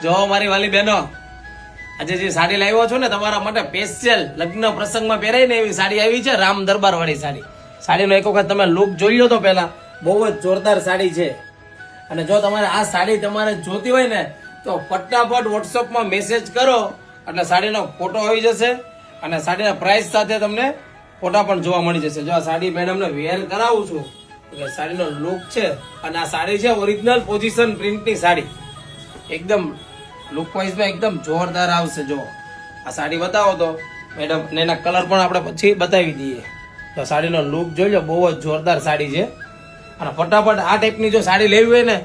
જો મારી વાલી બહેનો, આજે જે સાડી લાવ્યો છો ને તમારા માટે સ્પેશિયલ લગ્ન પ્રસંગમાં પહેરાય ને એવી સાડી આવી છે, રામ દરબાર વાળી સાડી. સાડીનો એક વખત તમે લુક જોઈ લો તો પહેલા, બહુ જ જોરદાર સાડી છે. અને જો તમારે આ સાડી તમારે જોતી હોય ને તો ફટાફટ વોટ્સઅપમાં મેસેજ કરો એટલે સાડીનો ફોટો આવી જશે અને સાડીના પ્રાઇસ સાથે તમને ફોટા પણ જોવા મળી જશે. જો આ સાડી મેડમને વેર કરાવું છું એટલે સાડીનો લુક છે. અને આ સાડી છે ઓરિજિનલ પોઝિશન પ્રિન્ટની સાડી, એકદમ લુક વાઇઝમાં એકદમ જોરદાર આવશે. જો આ સાડી બતાવો તો મેડમ, અને એના કલર પણ આપણે પછી બતાવી દઈએ. તો સાડીનો લુક જોઈ લો, બહુ જ જોરદાર સાડી છે. અને ફટાફટ આ ટાઈપની જો સાડી લેવી હોય ને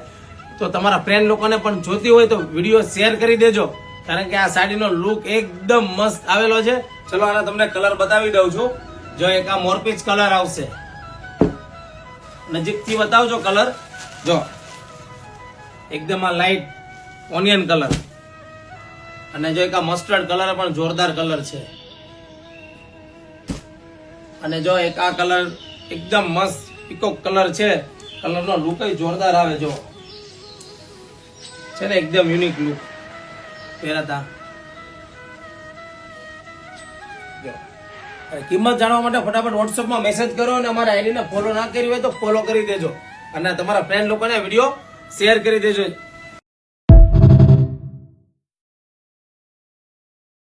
તો તમારા ફ્રેન્ડ લોકોને પણ જોતી હોય તો વિડીયો શેર કરી દેજો, કારણ કે આ સાડીનો લુક એકદમ મસ્ત આવેલો છે. ચલો આના તમને કલર બતાવી દઉં છું. જો એક આ મોરપીચ કલર આવશે, નજીકથી બતાવજો કલર. જો એકદમ આ લાઈટ ઓનિયન કલર, અને જો એક આ મસ્ટર્ડ કલર પણ જોરદાર કલર છે. અને જો એક આ કલર એકદમ મસ્ત પીકોક કલર છે, કલરનો લુક જોરદાર આવે. જો છે ને એકદમ યુનિક લુક પહેરાતા. કિંમત જાણવા માટે ફટાફટ વોટ્સઅપમાં મેસેજ કરો અને અમારા આઈડીને ફોલો ના કરી હોય તો ફોલો કરી દેજો અને તમારા ફ્રેન્ડ લોકોને વિડીયો શેર કરી દેજો.